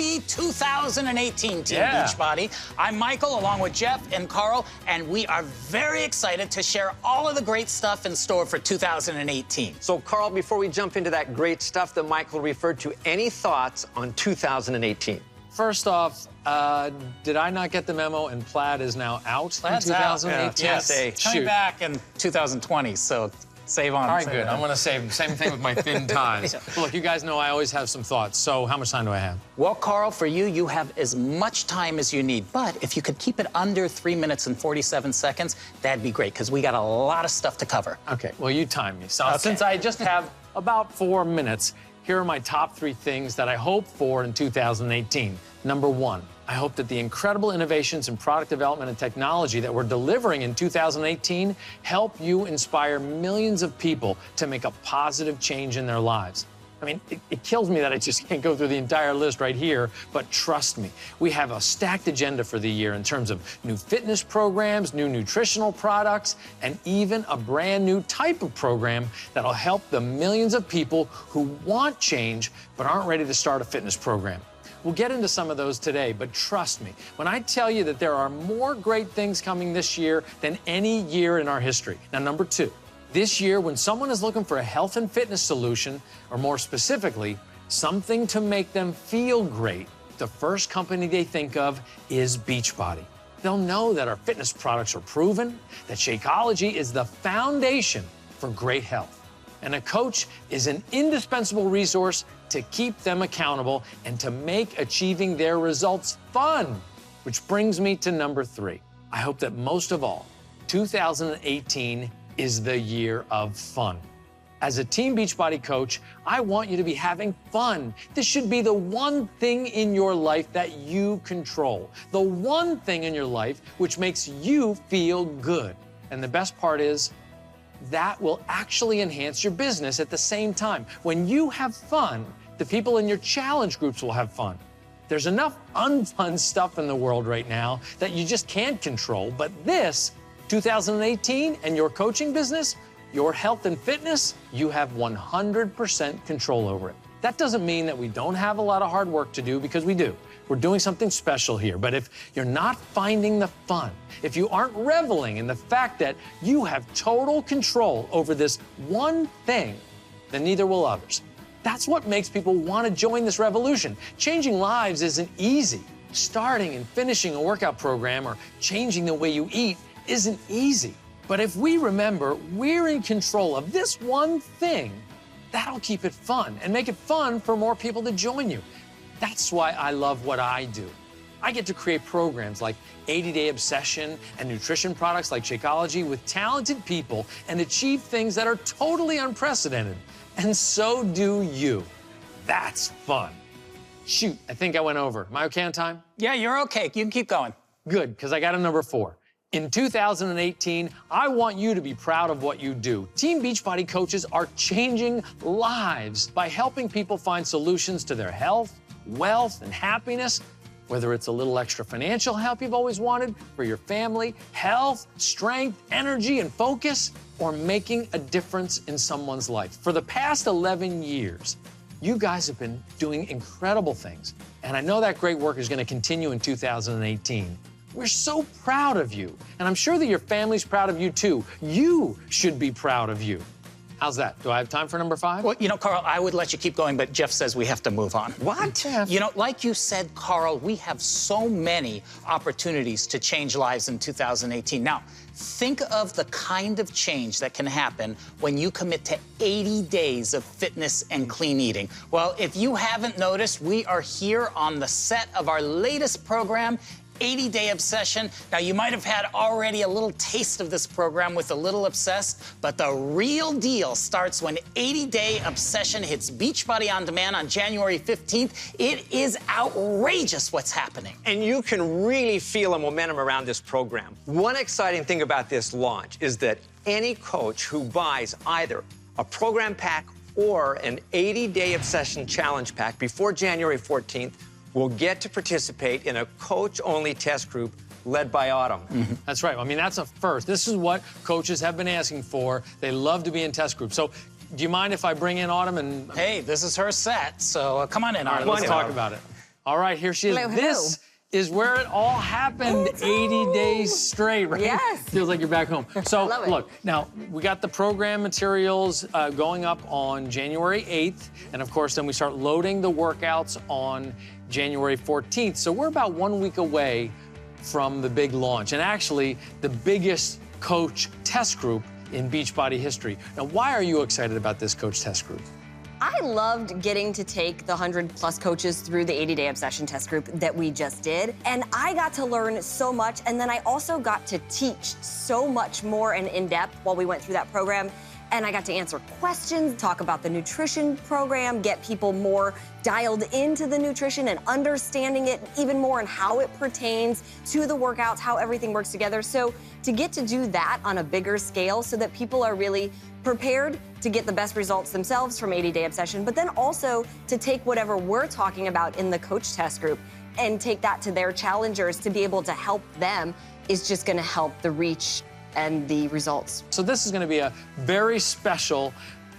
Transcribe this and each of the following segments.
happy 2018, Team Beachbody. I'm Michael, along with Jeff and Carl, and we are very excited to share all of the great stuff in store for 2018. So, Carl, before we jump into that great stuff that Michael referred to, any thoughts on 2018? First off, did I not get the memo and plaid is now out Plaid's in 2018? Out. Yeah. Yes, it's coming back in 2020, so save on. All right, good. I'm going to save. Same thing with my thin ties. Look, you guys know I always have some thoughts, so how much time do I have? Well, Carl, for you, you have as much time as you need, but if you could keep it under 3 minutes and 47 seconds, that'd be great, because we got a lot of stuff to cover. Okay, well, you time me. So since I just have about 4 minutes, here are my top 3 things that I hope for in 2018. Number 1, I hope that the incredible innovations in product development and technology that we're delivering in 2018 help you inspire millions of people to make a positive change in their lives. I mean, it kills me that I just can't go through the entire list right here, but trust me, we have a stacked agenda for the year in terms of new fitness programs, new nutritional products, and even a brand new type of program that'll help the millions of people who want change but aren't ready to start a fitness program. We'll get into some of those today, but trust me, when I tell you that there are more great things coming this year than any year in our history. Now, number 2, this year, when someone is looking for a health and fitness solution, or more specifically, something to make them feel great, the first company they think of is Beachbody. They'll know that our fitness products are proven, that Shakeology is the foundation for great health. And a coach is an indispensable resource to keep them accountable and to make achieving their results fun. Which brings me to number 3. I hope that most of all, 2018 is the year of fun. As a Team Beachbody coach, I want you to be having fun. This should be the one thing in your life that you control. The one thing in your life which makes you feel good. And the best part is, that will actually enhance your business at the same time. When you have fun, the people in your challenge groups will have fun. There's enough unfun stuff in the world right now that you just can't control, but this, 2018, and your coaching business, your health and fitness, you have 100% control over it. That doesn't mean that we don't have a lot of hard work to do, because we do. We're doing something special here. But if you're not finding the fun, if you aren't reveling in the fact that you have total control over this one thing, then neither will others. That's what makes people want to join this revolution. Changing lives isn't easy. Starting and finishing a workout program or changing the way you eat isn't easy. But if we remember we're in control of this one thing, that'll keep it fun and make it fun for more people to join you. That's why I love what I do. I get to create programs like 80-Day Obsession and nutrition products like Shakeology with talented people and achieve things that are totally unprecedented. And so do you. That's fun. Shoot, I think I went over. Am I okay on time? Yeah, you're okay. You can keep going. Good, because I got a number 4. In 2018, I want you to be proud of what you do. Team Beachbody coaches are changing lives by helping people find solutions to their health, wealth, and happiness, whether it's a little extra financial help you've always wanted for your family, health, strength, energy, and focus, or making a difference in someone's life. For the past 11 years, you guys have been doing incredible things, and I know that great work is going to continue in 2018. We're so proud of you, and I'm sure that your family's proud of you too. You should be proud of you. How's that? Do I have time for number 5? Well, you know, Carl, I would let you keep going, but Jeff says we have to move on. What? Jeff? You know, like you said, Carl, we have so many opportunities to change lives in 2018. Now, think of the kind of change that can happen when you commit to 80 days of fitness and clean eating. Well, if you haven't noticed, we are here on the set of our latest program, 80-Day Obsession. Now, you might have had already a little taste of this program with A Little Obsessed, but the real deal starts when 80-Day Obsession hits Beachbody On Demand on January 15th. It is outrageous what's happening. And you can really feel the momentum around this program. One exciting thing about this launch is that any coach who buys either a program pack or an 80-Day Obsession Challenge pack before January 14th will get to participate in a coach-only test group led by Autumn. Mm-hmm. That's right. I mean, that's a first. This is what coaches have been asking for. They love to be in test groups. So do you mind if I bring in Autumn and... Hey, this is her set, so come on in, Autumn. Let's talk about it. All right, here she is. Hello, This is where it all happened. It's 80 home. days straight, right? Yes. Feels like you're back home. So Love it. look, now we got the program materials going up on January 8th. And of course, then we start loading the workouts on January 14th. So we're about 1 week away from the big launch. And actually, the biggest coach test group in Beachbody history. Now, why are you excited about this coach test group? I loved getting to take the 100+ coaches through the 80-day obsession test group that we just did. And I got to learn so much. And then I also got to teach so much more and in depth while we went through that program. And I got to answer questions, talk about the nutrition program, get people more dialed into the nutrition and understanding it even more and how it pertains to the workouts, how everything works together. So to get to do that on a bigger scale so that people are really prepared to get the best results themselves from 80-day obsession, but then also to take whatever we're talking about in the coach test group and take that to their challengers to be able to help them is just gonna help the reach and the results. So this is going to be a very special,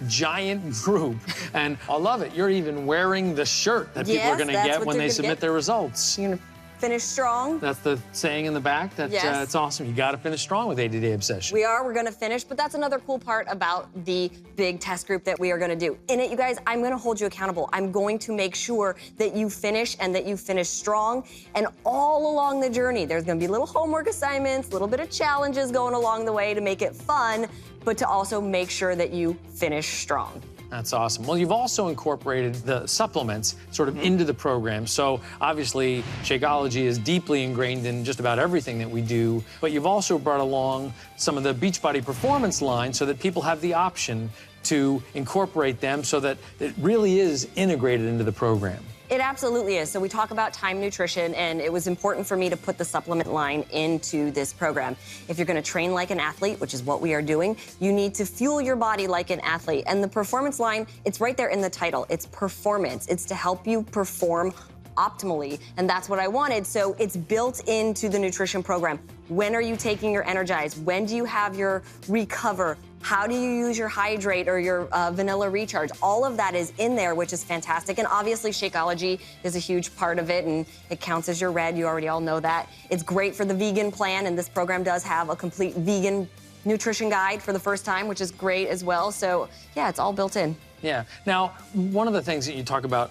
giant group, and I love it. You're even wearing the shirt that people are going to get when they submit their results. You're gonna finish strong. That's the saying in the back. That Yes. It's awesome. You got to finish strong with 80-day obsession. We're gonna finish, but that's another cool part about the big test group that we are gonna do. In it, you guys, I'm gonna hold you accountable. I'm going to make sure that you finish and that you finish strong. And all along the journey, there's gonna be little homework assignments, a little bit of challenges going along the way to make it fun, but to also make sure that you finish strong. That's awesome. Well, you've also incorporated the supplements sort of into the program. So obviously, Shakeology is deeply ingrained in just about everything that we do, but you've also brought along some of the Beachbody Performance line so that people have the option to incorporate them so that it really is integrated into the program. It absolutely is. So we talk about time nutrition, and it was important for me to put the supplement line into this program. If you're gonna train like an athlete, which is what we are doing, you need to fuel your body like an athlete. And the performance line, it's right there in the title. It's performance. It's to help you perform optimally, and that's what I wanted. So it's built into the nutrition program. When are you taking your Energize? When do you have your Recover? How do you use your Hydrate or your Vanilla Recharge? All of that is in there, which is fantastic. And obviously, Shakeology is a huge part of it, and it counts as your red. You already all know that. It's great for the vegan plan, and this program does have a complete vegan nutrition guide for the first time, which is great as well. So, yeah, it's all built in. Yeah. Now, one of the things that you talk about,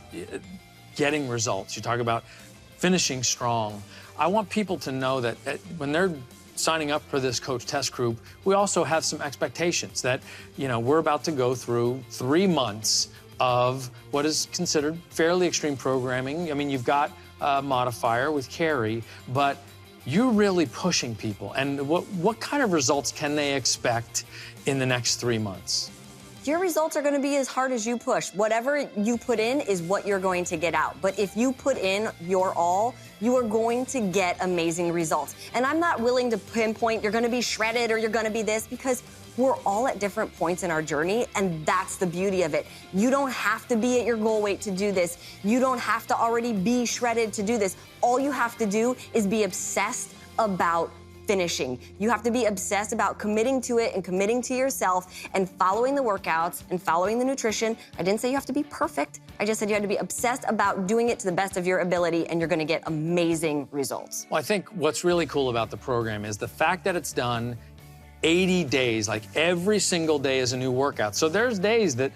getting results, you talk about finishing strong. I want people to know that when they're signing up for this coach test group, we also have some expectations that, you know, we're about to go through 3 months of what is considered fairly extreme programming. I mean, you've got a modifier with Carrie, but you're really pushing people. And what kind of results can they expect in the next 3 months? Your results are gonna be as hard as you push. Whatever you put in is what you're going to get out. But if you put in your all, you are going to get amazing results. And I'm not willing to pinpoint you're gonna be shredded or you're gonna be this, because we're all at different points in our journey, and that's the beauty of it. You don't have to be at your goal weight to do this. You don't have to already be shredded to do this. All you have to do is be obsessed about finishing. You have to be obsessed about committing to it and committing to yourself and following the workouts and following the nutrition. I didn't say you have to be perfect. I just said you had to be obsessed about doing it to the best of your ability, and you're gonna get amazing results. Well, I think what's really cool about the program is the fact that it's done 80 days, like every single day is a new workout. So there's days that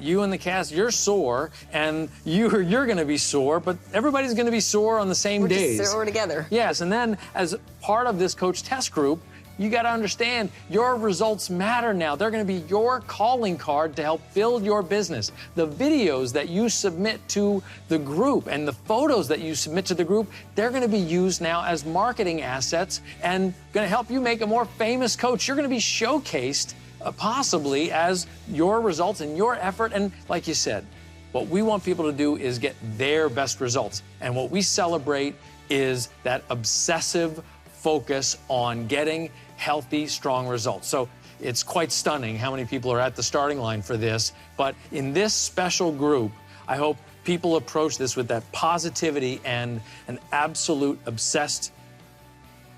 you and the cast, you're sore, and you're gonna be sore, but everybody's gonna be sore on the same days. We're sore together. Yes, and then as part of this coach test group, you gotta understand your results matter now. They're gonna be your calling card to help build your business. The videos that you submit to the group and the photos that you submit to the group, they're gonna be used now as marketing assets and gonna help you make a more famous coach. You're gonna be showcased possibly as your results and your effort. And like you said, what we want people to do is get their best results. And what we celebrate is that obsessive focus on getting healthy, strong results. So it's quite stunning how many people are at the starting line for this. But in this special group, I hope people approach this with that positivity and an absolute obsessed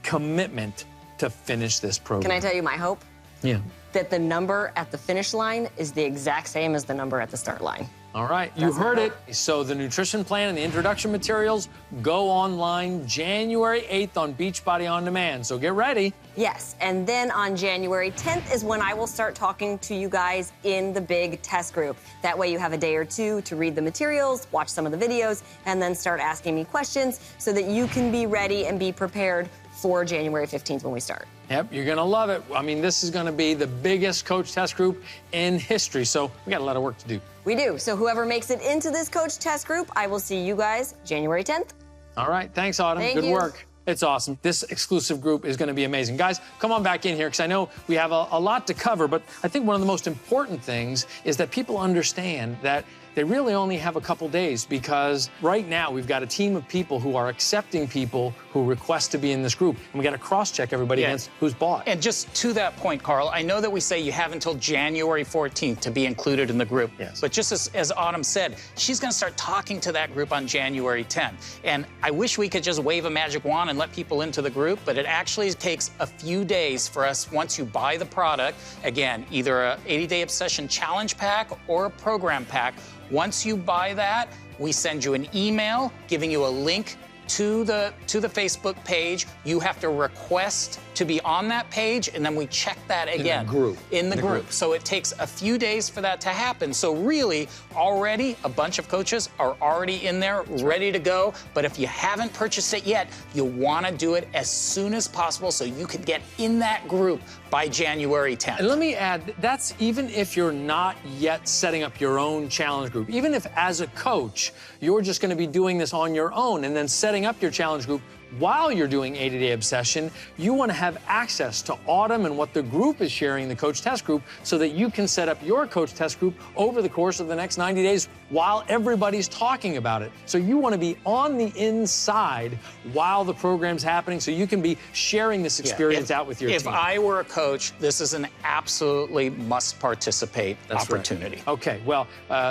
commitment to finish this program. Can I tell you my hope? Yeah. That the number at the finish line is the exact same as the number at the start line. All right, you heard it. So the nutrition plan and the introduction materials go online January 8th on Beachbody On Demand. So get ready. Yes, and then on January 10th is when I will start talking to you guys in the big test group. That way you have a day or two to read the materials, watch some of the videos, and then start asking me questions so that you can be ready and be prepared for January 15th when we start. Yep, you're gonna love it. I mean, this is gonna be the biggest coach test group in history, so we got a lot of work to do. We do, so whoever makes it into this coach test group, I will see you guys January 10th. All right, thanks, Autumn. Thank Good you. work. It's awesome. This exclusive group is gonna be amazing. Guys, come on back in here, because I know we have a lot to cover, but I think one of the most important things is that people understand that they really only have a couple days, because right now we've got a team of people who are accepting people who request to be in this group. And we got to cross-check everybody against who's bought. And just to that point, Carl, I know that we say you have until January 14th to be included in the group. Yes. But just as Autumn said, she's going to start talking to that group on January 10th. And I wish we could just wave a magic wand and let people into the group, but it actually takes a few days for us, once you buy the product, again, either a 80-day obsession challenge pack or a program pack. Once you buy that, we send you an email giving you a link to the Facebook page. You have to request to be on that page, and then we check that again. In the group. So it takes a few days for that to happen. So really, already a bunch of coaches are already in there, ready to go. But if you haven't purchased it yet, you want to do it as soon as possible so you can get in that group by January 10th. And let me add, that's even if you're not yet setting up your own challenge group. Even if as a coach, you're just going to be doing this on your own and then setting up your challenge group while you're doing 80-Day Obsession, you want to have access to Autumn and what the group is sharing in the coach test group so that you can set up your coach test group over the course of the next 90 days while everybody's talking about it. So you want to be on the inside while the program's happening so you can be sharing this experience out with your team. If I were a coach, this is an absolutely must-participate opportunity. Right. Okay, well,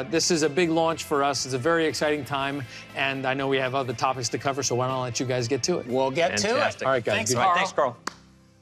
this is a big launch for us. It's a very exciting time, and I know we have other topics to cover, so why don't I let you guys get to it? We'll get to it. All right, guys. Thanks, goodbye. Carl. Thanks, Carl.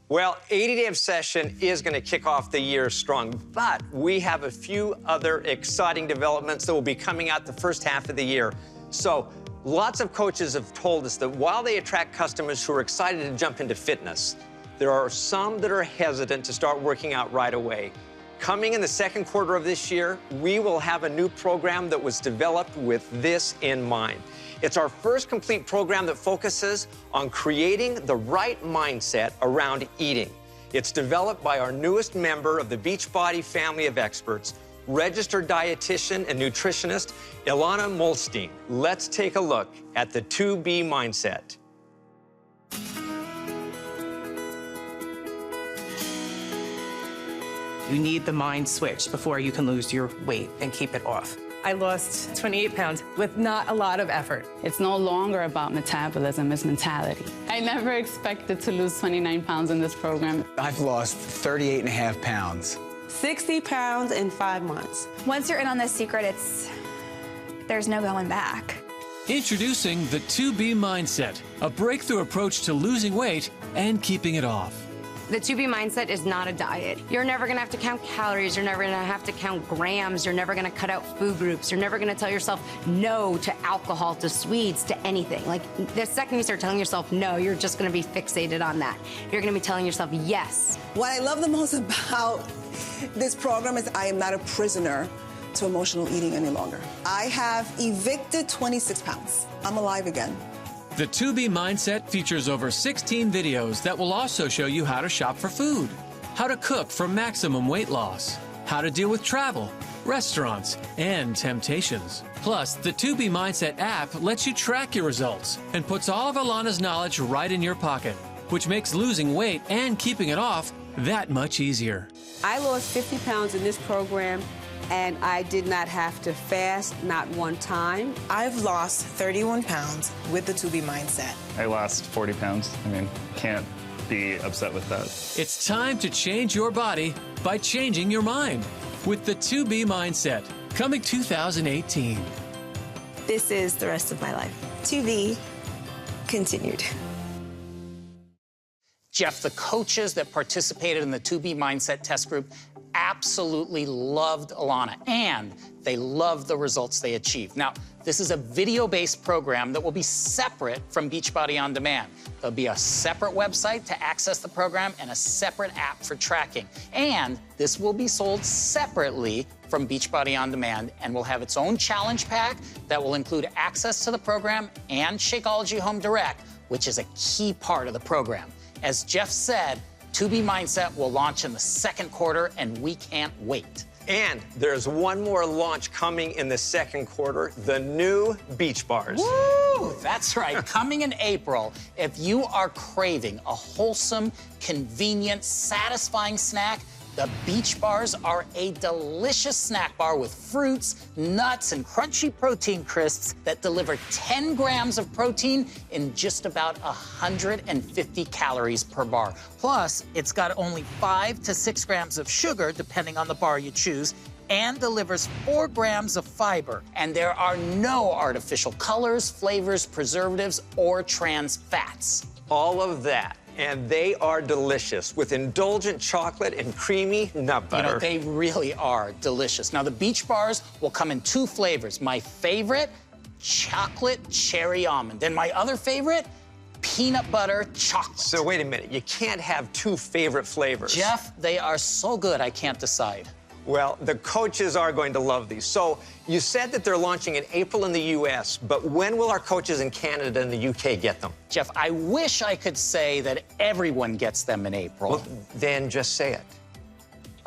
Well, 80-Day Obsession is going to kick off the year strong, but we have a few other exciting developments that will be coming out the first half of the year. So lots of coaches have told us that while they attract customers who are excited to jump into fitness, there are some that are hesitant to start working out right away. Coming in the second quarter of this year, we will have a new program that was developed with this in mind. It's our first complete program that focuses on creating the right mindset around eating. It's developed by our newest member of the Beachbody family of experts, registered dietitian and nutritionist, Ilana Molstein. Let's take a look at the 2B mindset. You need the mind switch before you can lose your weight and keep it off. I lost 28 pounds with not a lot of effort. It's no longer about metabolism, it's mentality. I never expected to lose 29 pounds in this program. I've lost 38.5 pounds. 60 pounds in 5 months. Once you're in on this secret, there's no going back. Introducing the 2B Mindset, a breakthrough approach to losing weight and keeping it off. The 2B mindset is not a diet. You're never gonna have to count calories. You're never gonna have to count grams. You're never gonna cut out food groups. You're never gonna tell yourself no to alcohol, to sweets, to anything. Like, the second you start telling yourself no, you're just gonna be fixated on that. You're gonna be telling yourself yes. What I love the most about this program is I am not a prisoner to emotional eating any longer. I have evicted 26 pounds. I'm alive again. The 2B Mindset features over 16 videos that will also show you how to shop for food, how to cook for maximum weight loss, how to deal with travel, restaurants, and temptations. Plus, the 2B Mindset app lets you track your results and puts all of Ilana's knowledge right in your pocket, which makes losing weight and keeping it off that much easier. I lost 50 pounds in this program, and I did not have to fast, not one time. I've lost 31 pounds with the 2B mindset. I lost 40 pounds. I mean, can't be upset with that. It's time to change your body by changing your mind with the 2B mindset, coming 2018. This is the rest of my life. 2B continued. Jeff, the coaches that participated in the 2B Mindset test group, absolutely loved Alana, and they loved the results they achieved. Now, this is a video-based program that will be separate from Beachbody On Demand. There'll be a separate website to access the program and a separate app for tracking. And this will be sold separately from Beachbody On Demand and will have its own challenge pack that will include access to the program and Shakeology Home Direct, which is a key part of the program. As Jeff said, 2B Mindset will launch in the second quarter, and we can't wait. And there's one more launch coming in the second quarter, the new Beach Bars. Woo! That's right, coming in April. If you are craving a wholesome, convenient, satisfying snack, the Beach Bars are a delicious snack bar with fruits, nuts, and crunchy protein crisps that deliver 10 grams of protein in just about 150 calories per bar. Plus, it's got only 5 to 6 grams of sugar, depending on the bar you choose, and delivers 4 grams of fiber. And there are no artificial colors, flavors, preservatives, or trans fats. All of that. And they are delicious with indulgent chocolate and creamy nut butter. You know, they really are delicious. Now, the Beach Bars will come in 2 flavors. My favorite, chocolate cherry almond. And my other favorite, peanut butter chocolate. So wait a minute, you can't have 2 favorite flavors. Jeff, they are so good, I can't decide. Well, the coaches are going to love these. So you said that they're launching in April in the U.S., but when will our coaches in Canada and the U.K. get them? Jeff, I wish I could say that everyone gets them in April. Well, then just say it.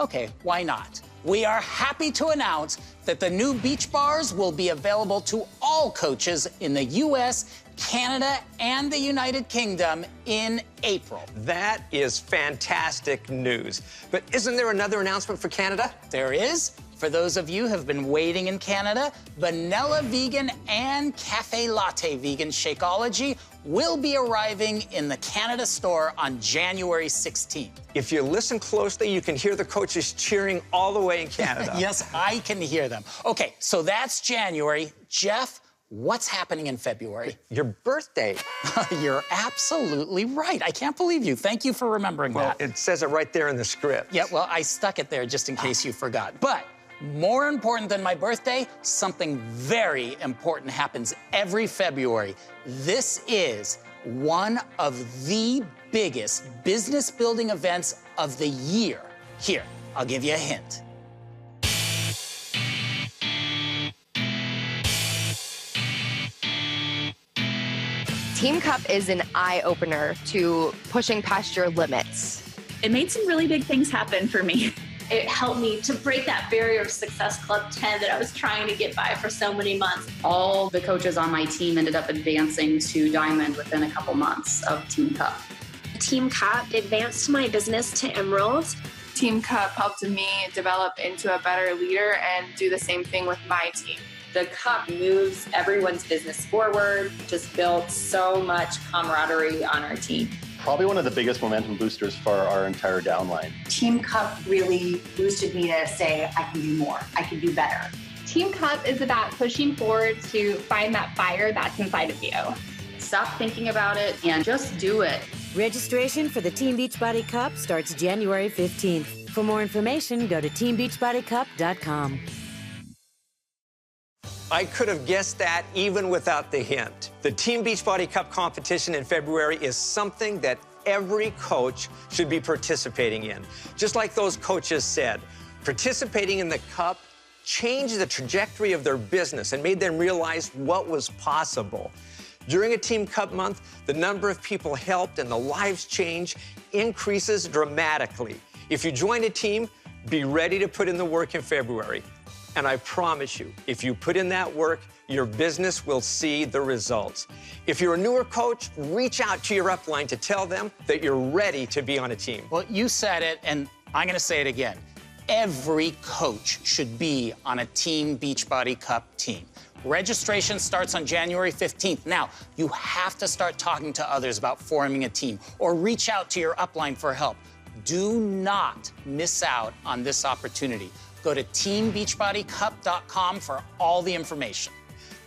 Okay, why not? We are happy to announce that the new Beach Bars will be available to all coaches in the U.S., Canada, and the United Kingdom in April. That is fantastic news. But isn't there another announcement for Canada? There is. For those of you who have been waiting in Canada, vanilla vegan and cafe latte vegan Shakeology will be arriving in the Canada store on January 16th. If you listen closely, you can hear the coaches cheering all the way in Canada. Yes, I can hear them. Okay, so that's January. Jeff, what's happening in February? Your birthday. You're absolutely right. I can't believe you. Thank you for remembering that. Well, it says it right there in the script. Yeah, well, I stuck it there just in case you forgot. But more important than my birthday, something very important happens every February. This is one of the biggest business building events of the year. Here, I'll give you a hint. Team Cup is an eye-opener to pushing past your limits. It made some really big things happen for me. It helped me to break that barrier of Success Club 10 that I was trying to get by for so many months. All the coaches on my team ended up advancing to Diamond within a couple months of Team Cup. Team Cup advanced my business to Emerald. Team Cup helped me develop into a better leader and do the same thing with my team. The Cup moves everyone's business forward, just built so much camaraderie on our team. Probably one of the biggest momentum boosters for our entire downline. Team Cup really boosted me to say, I can do more, I can do better. Team Cup is about pushing forward to find that fire that's inside of you. Stop thinking about it and just do it. Registration for the Team Beachbody Cup starts January 15th. For more information, go to teambeachbodycup.com. I could have guessed that even without the hint. The Team Beachbody Cup competition in February is something that every coach should be participating in. Just like those coaches said, participating in the Cup changed the trajectory of their business and made them realize what was possible. During a Team Cup month, the number of people helped and the lives changed increases dramatically. If you join a team, be ready to put in the work in February. And I promise you, if you put in that work, your business will see the results. If you're a newer coach, reach out to your upline to tell them that you're ready to be on a team. Well, you said it, and I'm going to say it again. Every coach should be on a Team Beachbody Cup team. Registration starts on January 15th. Now, you have to start talking to others about forming a team or reach out to your upline for help. Do not miss out on this opportunity. Go to teambeachbodycup.com for all the information.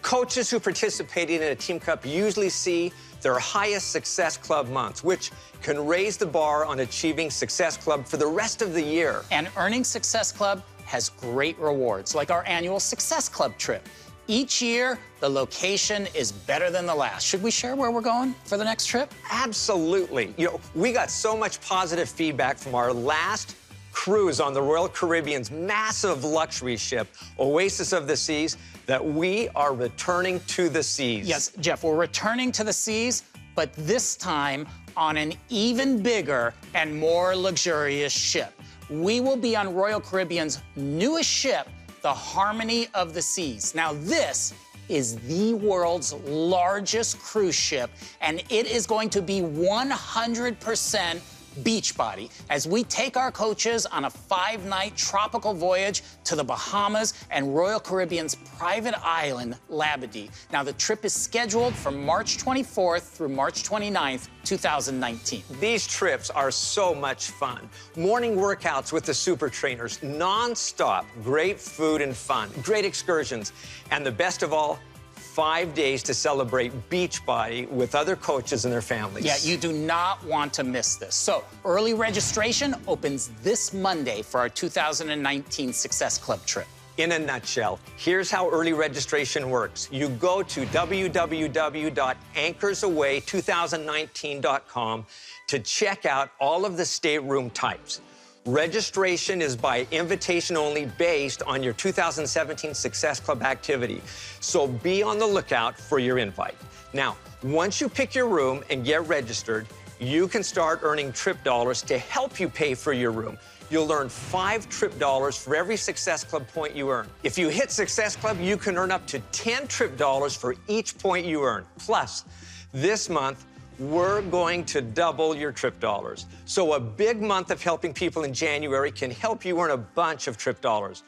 Coaches who participated in a Team Cup usually see their highest Success Club months, which can raise the bar on achieving Success Club for the rest of the year. And earning Success Club has great rewards, like our annual Success Club trip. Each year, the location is better than the last. Should we share where we're going for the next trip? Absolutely. You know, we got so much positive feedback from our last cruise on the Royal Caribbean's massive luxury ship, Oasis of the Seas, that we are returning to the seas. Yes, Jeff, we're returning to the seas, but this time on an even bigger and more luxurious ship. We will be on Royal Caribbean's newest ship, the Harmony of the Seas. Now, this is the world's largest cruise ship, and it is going to be 100% Beachbody as we take our coaches on a 5-night tropical voyage to the Bahamas and Royal Caribbean's private island, Labadee. Now, the trip is scheduled from March 24th through March 29th, 2019. These trips are so much fun. Morning workouts with the super trainers, non-stop, great food and fun, great excursions, and the best of all, 5 days to celebrate Beachbody with other coaches and their families. Yeah, you do not want to miss this. So, early registration opens this Monday for our 2019 Success Club trip. In a nutshell, here's how early registration works. You go to www.anchorsaway2019.com to check out all of the stateroom types. Registration is by invitation only based on your 2017 Success Club activity. So be on the lookout for your invite. Now, once you pick your room and get registered, you can start earning trip dollars to help you pay for your room. You'll earn 5 trip dollars for every Success Club point you earn. If you hit Success Club, you can earn up to 10 trip dollars for each point you earn. Plus, this month, we're going to double your trip dollars. So a big month of helping people in January can help you earn a bunch of trip dollars.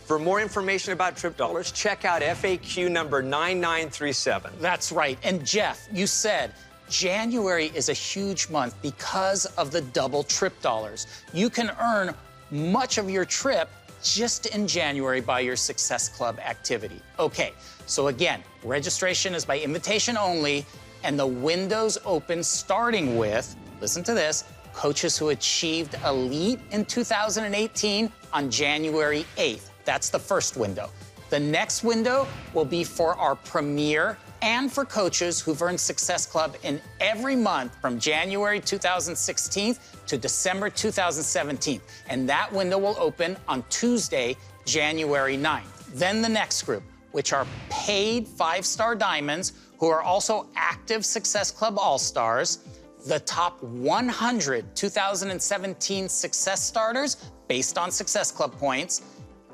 For more information about trip dollars, check out FAQ number 9937. That's right. And Jeff, you said January is a huge month because of the double trip dollars. You can earn much of your trip just in January by your Success Club activity. Okay, so again, registration is by invitation only, and the windows open starting with, listen to this, coaches who achieved elite in 2018 on January 8th. That's the first window. The next window will be for our premier and for coaches who've earned Success Club in every month from January 2016 to December 2017. And that window will open on Tuesday, January 9th. Then the next group, which are paid 5-star diamonds who are also active Success Club All-Stars, the top 100 2017 Success Starters based on Success Club points,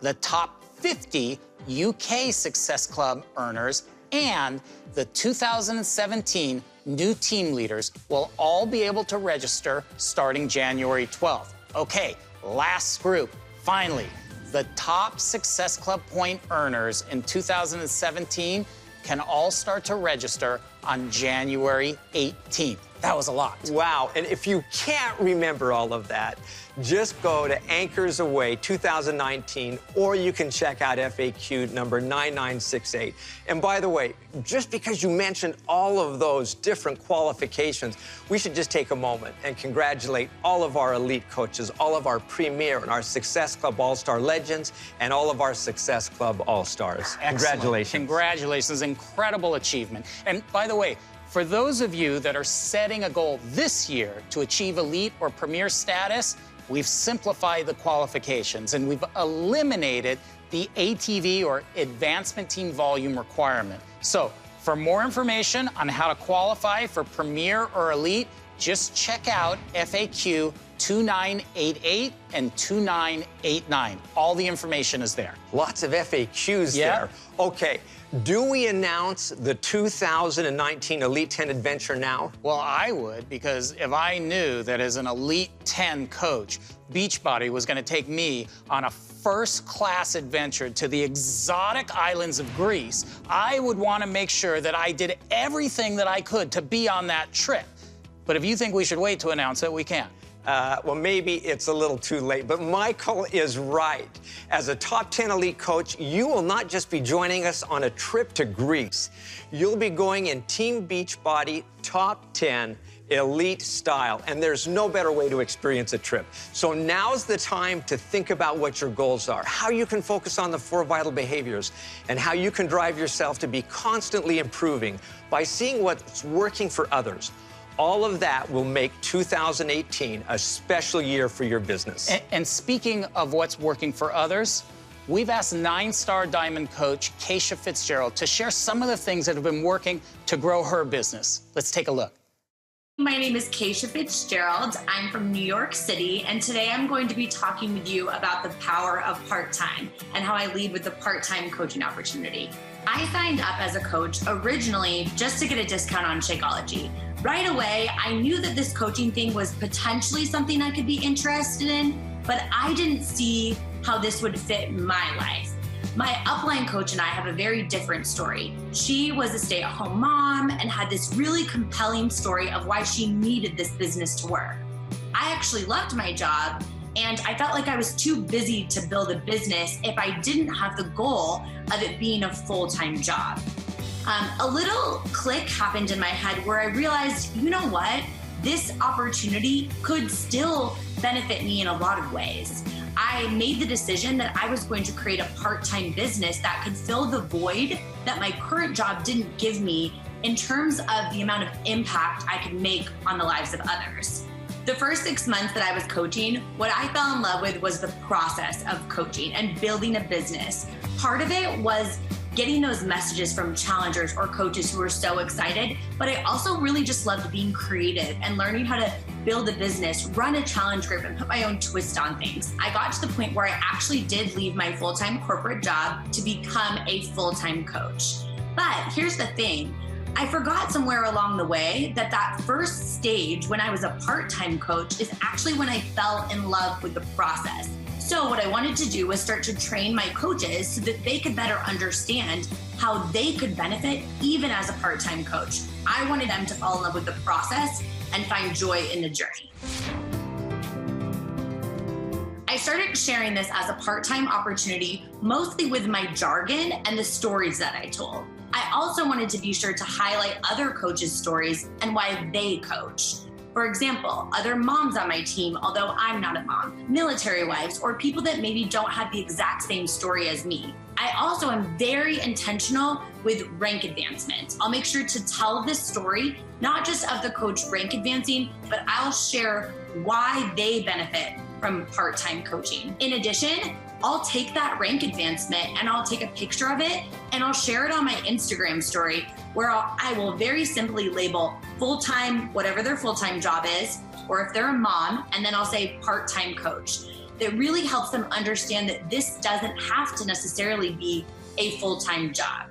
the top 50 UK Success Club earners, and the 2017 new team leaders will all be able to register starting January 12th. Okay, last group, finally, the top Success Club point earners in 2017 can all start to register on January 18th. That was a lot. Wow, and if you can't remember all of that, just go to Anchors Away 2019, or you can check out FAQ number 9968. And by the way, just because you mentioned all of those different qualifications, we should just take a moment and congratulate all of our elite coaches, all of our premier and our Success Club All-Star legends, and all of our Success Club All-Stars. Congratulations. Congratulations, incredible achievement. And by the way, for those of you that are setting a goal this year to achieve elite or premier status, we've simplified the qualifications and we've eliminated the ATV or advancement team volume requirement. So for more information on how to qualify for premier or elite, just check out FAQ 2988 and 2989. All the information is there. Lots of FAQs there. Okay. Do we announce the 2019 Elite 10 adventure now? Well, I would, because if I knew that as an Elite 10 coach, Beachbody was going to take me on a first-class adventure to the exotic islands of Greece, I would want to make sure that I did everything that I could to be on that trip. But if you think we should wait to announce it, we can. Well, maybe it's a little too late, but Michael is right. As a top 10 elite coach, you will not just be joining us on a trip to Greece. You'll be going in Team Beachbody top 10 elite style, and there's no better way to experience a trip. So now's the time to think about what your goals are, how you can focus on the 4 vital behaviors, and how you can drive yourself to be constantly improving by seeing what's working for others. All of that will make 2018 a special year for your business. And speaking of what's working for others, we've asked 9-star Diamond coach Keisha Fitzgerald to share some of the things that have been working to grow her business. Let's take a look. My name is Keisha Fitzgerald. I'm from New York City, and today I'm going to be talking with you about the power of part-time and how I lead with the part-time coaching opportunity. I signed up as a coach originally just to get a discount on Shakeology. Right away, I knew that this coaching thing was potentially something I could be interested in, but I didn't see how this would fit my life. My upline coach and I have a very different story. She was a stay-at-home mom and had this really compelling story of why she needed this business to work. I actually loved my job, and I felt like I was too busy to build a business if I didn't have the goal of it being a full-time job. A little click happened in my head where I realized, you know what? This opportunity could still benefit me in a lot of ways. I made the decision that I was going to create a part-time business that could fill the void that my current job didn't give me in terms of the amount of impact I could make on the lives of others. The first 6 months that I was coaching, what I fell in love with was the process of coaching and building a business. Part of it was getting those messages from challengers or coaches who were so excited, but I also really just loved being creative and learning how to build a business, run a challenge group, and put my own twist on things. I got to the point where I actually did leave my full-time corporate job to become a full-time coach. But here's the thing. I forgot somewhere along the way that first stage when I was a part-time coach is actually when I fell in love with the process. So what I wanted to do was start to train my coaches so that they could better understand how they could benefit even as a part-time coach. I wanted them to fall in love with the process and find joy in the journey. I started sharing this as a part-time opportunity, mostly with my jargon and the stories that I told. I also wanted to be sure to highlight other coaches' stories and why they coach. For example, other moms on my team, although I'm not a mom, military wives, or people that maybe don't have the exact same story as me. I also am very intentional with rank advancement. I'll make sure to tell this story, not just of the coach rank advancing, but I'll share why they benefit from part-time coaching. In addition, I'll take that rank advancement and I'll take a picture of it and I'll share it on my Instagram story where I will very simply label full-time, whatever their full-time job is, or if they're a mom, and then I'll say part-time coach. That really helps them understand that this doesn't have to necessarily be a full-time job.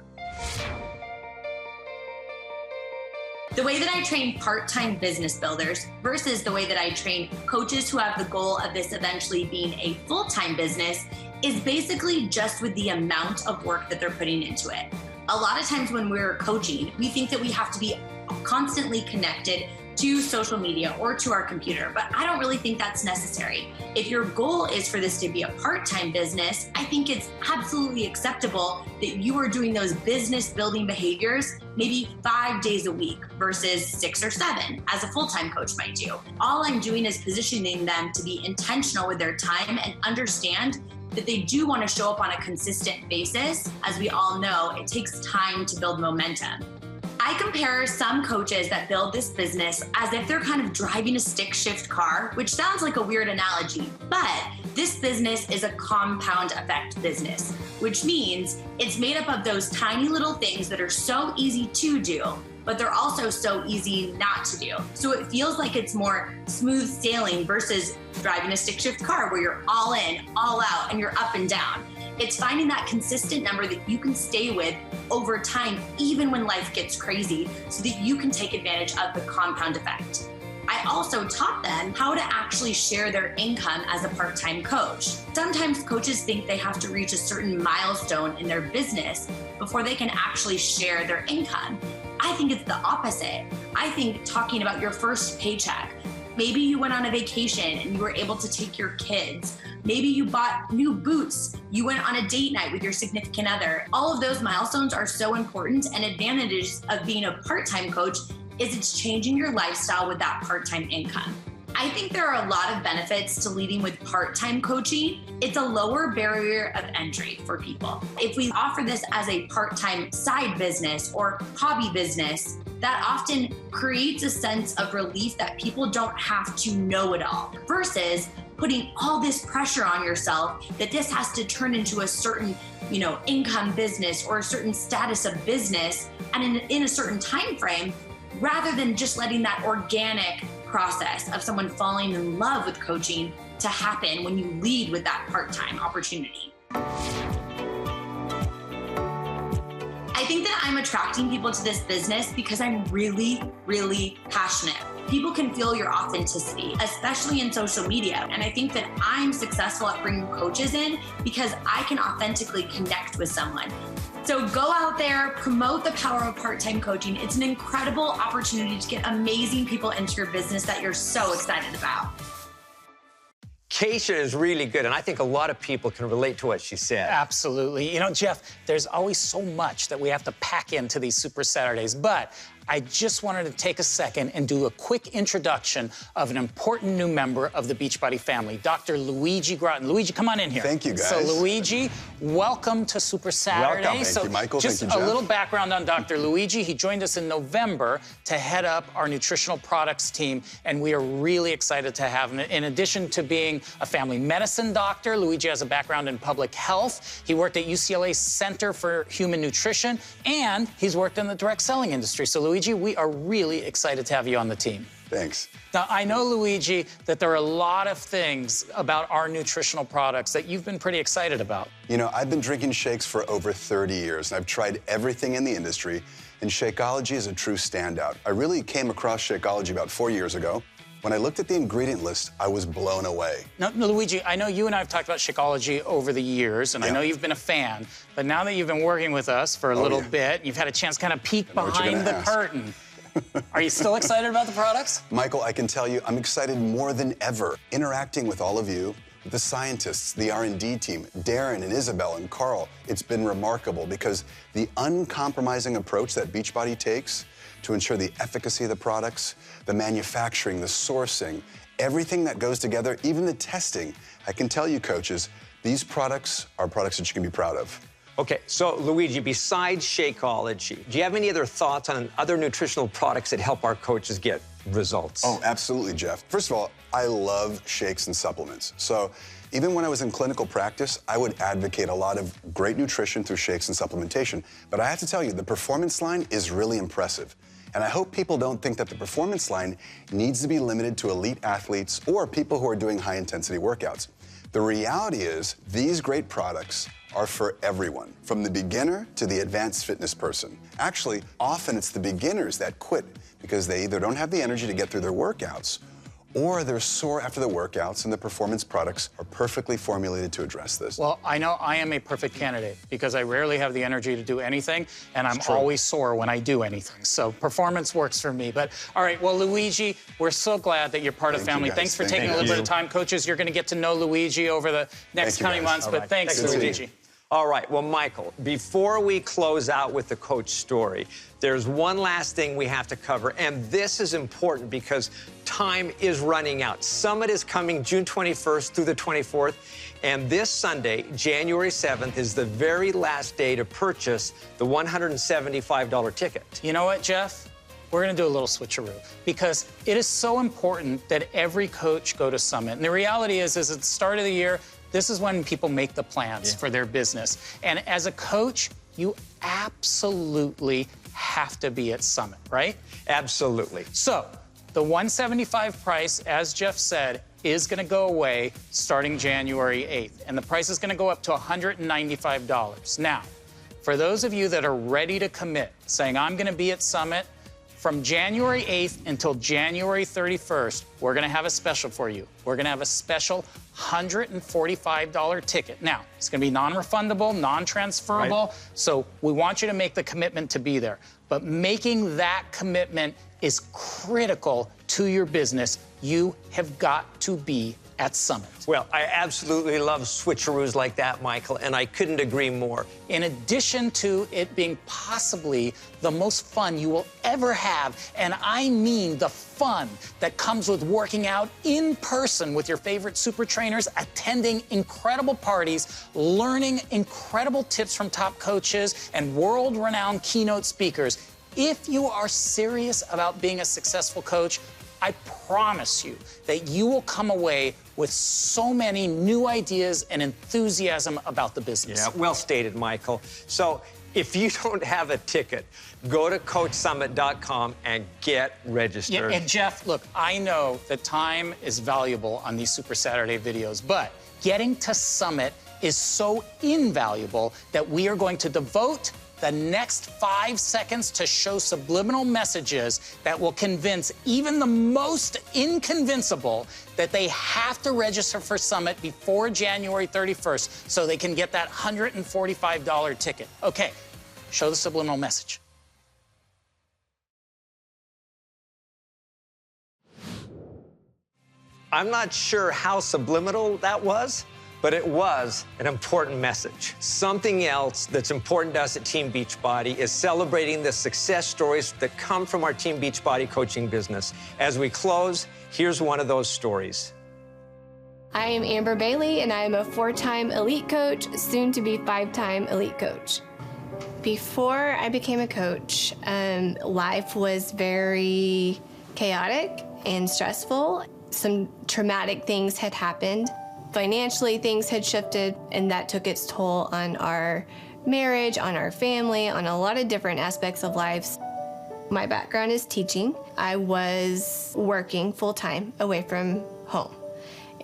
The way that I train part-time business builders versus the way that I train coaches who have the goal of this eventually being a full-time business is basically just with the amount of work that they're putting into it. A lot of times when we're coaching, we think that we have to be constantly connected to social media or to our computer, but I don't really think that's necessary. If your goal is for this to be a part-time business, I think it's absolutely acceptable that you are doing those business building behaviors maybe 5 days a week versus 6 or 7, as a full-time coach might do. All I'm doing is positioning them to be intentional with their time and understand that they do want to show up on a consistent basis. As we all know, it takes time to build momentum. I compare some coaches that build this business as if they're kind of driving a stick shift car, which sounds like a weird analogy, but this business is a compound effect business, which means it's made up of those tiny little things that are so easy to do, but they're also so easy not to do. So it feels like it's more smooth sailing versus driving a stick shift car where you're all in, all out, and you're up and down. It's finding that consistent number that you can stay with over time, even when life gets crazy, so that you can take advantage of the compound effect. I also taught them how to actually share their income as a part-time coach. Sometimes coaches think they have to reach a certain milestone in their business before they can actually share their income. I think it's the opposite. I think talking about your first paycheck, Maybe you went on a vacation and you were able to take your kids. Maybe you bought new boots. You went on a date night with your significant other. All of those milestones are so important, and advantages of being a part-time coach is it's changing your lifestyle with that part-time income. I think there are a lot of benefits to leading with part-time coaching. It's a lower barrier of entry for people. If we offer this as a part-time side business or hobby business, that often creates a sense of relief that people don't have to know it all, versus putting all this pressure on yourself that this has to turn into a certain, income business or a certain status of business and in a certain time frame, rather than just letting that organic process of someone falling in love with coaching to happen when you lead with that part-time opportunity. I think that I'm attracting people to this business because I'm really, really passionate. People can feel your authenticity, especially in social media. And I think that I'm successful at bringing coaches in because I can authentically connect with someone. So go out there, promote the power of part-time coaching. It's an incredible opportunity to get amazing people into your business that you're so excited about. Keisha is really good, and I think a lot of people can relate to what she said. Absolutely. Jeff, there's always so much that we have to pack into these Super Saturdays, but I just wanted to take a second and do a quick introduction of an important new member of the Beachbody family, Dr. Luigi Gratton. Luigi, come on in here. Thank you, guys. So, Luigi, welcome to Super Saturday. Welcome. Thank you, Michael. Just Thank you, Jeff. a little background on Dr. Luigi. He joined us in November to head up our nutritional products team, and we are really excited to have him. In addition to being a family medicine doctor, Luigi has a background in public health. He worked at UCLA's Center for Human Nutrition, and he's worked in the direct selling industry. So, Luigi, we are really excited to have you on the team. Thanks. Now, I know, Luigi, that there are a lot of things about our nutritional products that you've been pretty excited about. I've been drinking shakes for over 30 years, and I've tried everything in the industry, and Shakeology is a true standout. I really came across Shakeology about 4 years ago. When I looked at the ingredient list, I was blown away. Now, Luigi, I know you and I have talked about Shakeology over the years, and I know you've been a fan, but now that you've been working with us for a little bit, you've had a chance to kind of peek behind the curtain. Are you still excited about the products? Michael, I can tell you I'm excited more than ever. Interacting with all of you, the scientists, the R&D team, Darren and Isabel and Carl, it's been remarkable because the uncompromising approach that Beachbody takes to ensure the efficacy of the products, the manufacturing, the sourcing, everything that goes together, even the testing. I can tell you, coaches, these products are products that you can be proud of. Okay, so Luigi, besides Shakeology, do you have any other thoughts on other nutritional products that help our coaches get results? Oh, absolutely, Jeff. First of all, I love shakes and supplements. So even when I was in clinical practice, I would advocate a lot of great nutrition through shakes and supplementation. But I have to tell you, the performance line is really impressive. And I hope people don't think that the performance line needs to be limited to elite athletes or people who are doing high-intensity workouts. The reality is these great products are for everyone, from the beginner to the advanced fitness person. Actually, often it's the beginners that quit because they either don't have the energy to get through their workouts or they're sore after the workouts, and the performance products are perfectly formulated to address this. Well, I know I am a perfect candidate because I rarely have the energy to do anything, and I'm always sore when I do anything. So performance works for me. But all right, well, Luigi, we're so glad that you're part of the family. Thanks for taking a little bit of time. Coaches, you're going to get to know Luigi over the next coming months, but thanks, Luigi. All right, well, Michael, before we close out with the coach story, there's one last thing we have to cover, and this is important because time is running out. Summit is coming June 21st through the 24th, and this Sunday, January 7th, is the very last day to purchase the $175 ticket. You know what, Jeff? We're going to do a little switcheroo because it is so important that every coach go to Summit. And the reality is at the start of the year, this is when people make the plans for their business. And as a coach, you absolutely have to be at Summit, right? Absolutely. So the $175 price, as Jeff said, is going to go away starting January 8th. And the price is going to go up to $195. Now, for those of you that are ready to commit, saying, I'm going to be at Summit, from January 8th until January 31st, we're going to have a special for you. We're going to have a special $145 ticket. Now, it's going to be non-refundable, non-transferable, so we want you to make the commitment to be there. But making that commitment is critical to to your business, you have got to be at Summit. Well, I absolutely love switcheroos like that, Michael, and I couldn't agree more. In addition to it being possibly the most fun you will ever have, and I mean the fun that comes with working out in person with your favorite super trainers, attending incredible parties, learning incredible tips from top coaches and world-renowned keynote speakers. If you are serious about being a successful coach, I promise you that you will come away with so many new ideas and enthusiasm about the business. Yeah, well stated, Michael. So if you don't have a ticket, go to CoachSummit.com and get registered. Yeah, and Jeff, look, I know that time is valuable on these Super Saturday videos, but getting to Summit is so invaluable that we are going to devote the next 5 seconds to show subliminal messages that will convince even the most inconvincible that they have to register for Summit before January 31st so they can get that $145 ticket. Okay, show the subliminal message. I'm not sure how subliminal that was, but it was an important message. Something else that's important to us at Team Beachbody is celebrating the success stories that come from our Team Beachbody coaching business. As we close, here's one of those stories. I am Amber Bailey, and I am a 4-time elite coach, soon to be 5-time elite coach. Before I became a coach, life was very chaotic and stressful. Some traumatic things had happened. Financially, things had shifted, and that took its toll on our marriage, on our family, on a lot of different aspects of life. My background is teaching. I was working full-time away from home,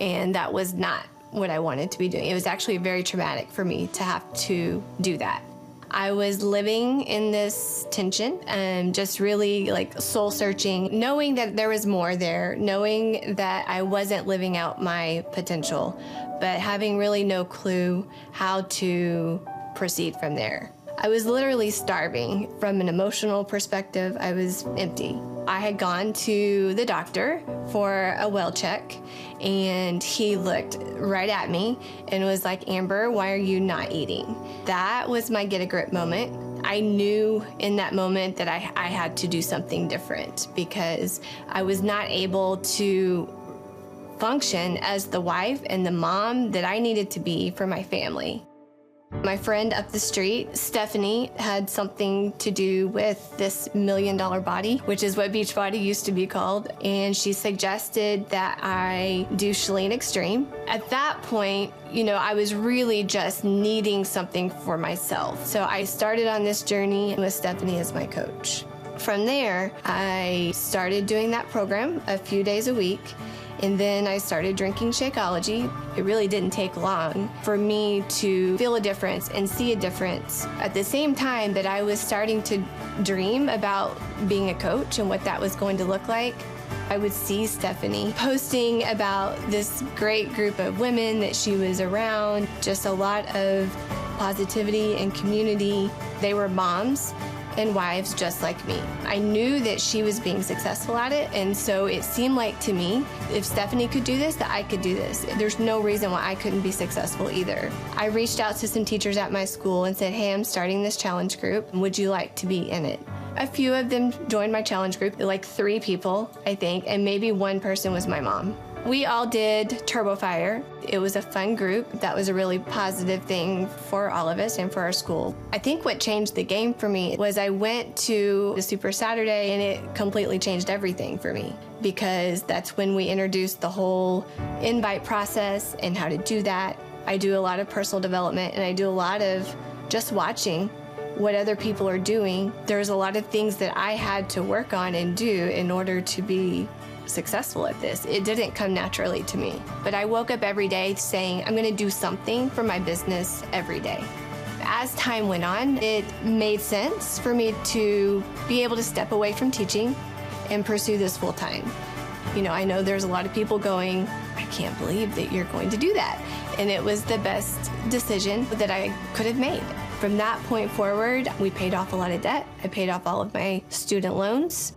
and that was not what I wanted to be doing. It was actually very traumatic for me to have to do that. I was living in this tension and just really like soul searching, knowing that there was more there, knowing that I wasn't living out my potential, but having really no clue how to proceed from there. I was literally starving. From an emotional perspective, I was empty. I had gone to the doctor for a well check, and he looked right at me and was like, Amber, why are you not eating? That was my get a grip moment. I knew in that moment that I had to do something different because I was not able to function as the wife and the mom that I needed to be for my family. My friend up the street, Stephanie, had something to do with this $1 million body, which is what Beachbody used to be called, and she suggested that I do Chalene Extreme. At that point, you know, I was really just needing something for myself. So I started on this journey with Stephanie as my coach. From there, I started doing that program a few days a week. And then I started drinking Shakeology. It really didn't take long for me to feel a difference and see a difference. At the same time that I was starting to dream about being a coach and what that was going to look like, I would see Stephanie posting about this great group of women that she was around, just a lot of positivity and community. They were moms and wives just like me. I knew that she was being successful at it, and so it seemed like to me, if Stephanie could do this, that I could do this. There's no reason why I couldn't be successful either. I reached out to some teachers at my school and said, hey, I'm starting this challenge group. Would you like to be in it? A few of them joined my challenge group, like 3 people, I think, and maybe 1 person was my mom. We all did Turbo Fire. It was a fun group. That was a really positive thing for all of us and for our school. I think what changed the game for me was I went to the Super Saturday, and it completely changed everything for me, because that's when we introduced the whole invite process and how to do that. I do a lot of personal development, and I do a lot of just watching what other people are doing. There's a lot of things that I had to work on and do in order to be successful at this. It didn't come naturally to me. But I woke up every day saying, I'm gonna do something for my business every day. As time went on, it made sense for me to be able to step away from teaching and pursue this full time. You know, I know there's a lot of people going, I can't believe that you're going to do that. And it was the best decision that I could have made. From that point forward, we paid off a lot of debt. I paid off all of my student loans.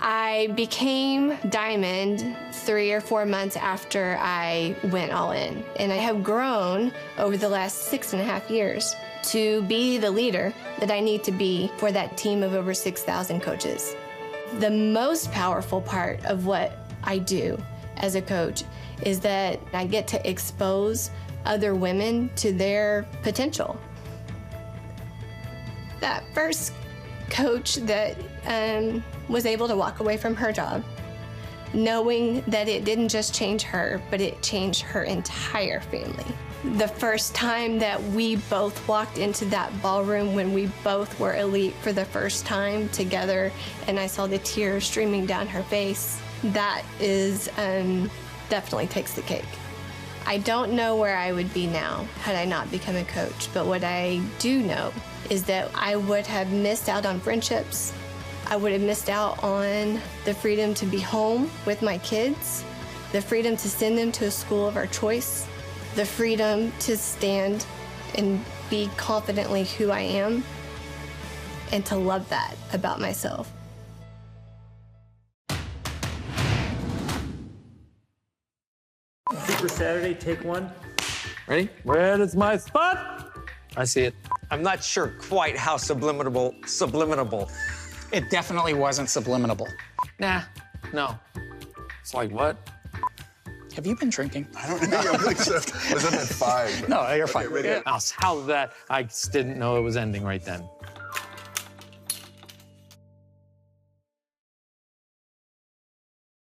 I became Diamond 3 or 4 months after I went all in. And I have grown over the last 6.5 years to be the leader that I need to be for that team of over 6,000 coaches. The most powerful part of what I do as a coach is that I get to expose other women to their potential. That first coach that was able to walk away from her job, knowing that it didn't just change her, but it changed her entire family. The first time that we both walked into that ballroom when we both were elite for the first time together, and I saw the tears streaming down her face, that is definitely takes the cake. I don't know where I would be now had I not become a coach, but what I do know is that I would have missed out on friendships. I would have missed out on the freedom to be home with my kids, the freedom to send them to a school of our choice, the freedom to stand and be confidently who I am, and to love that about myself. Super Saturday, take one. Ready? Where is my spot? I see it. I'm not sure quite how subliminal. It definitely wasn't subliminal. Nah, no. It's like what? Have you been drinking? I don't know. I think so. Was that at 5? No, you're fine. How that? I just didn't know it was ending right then.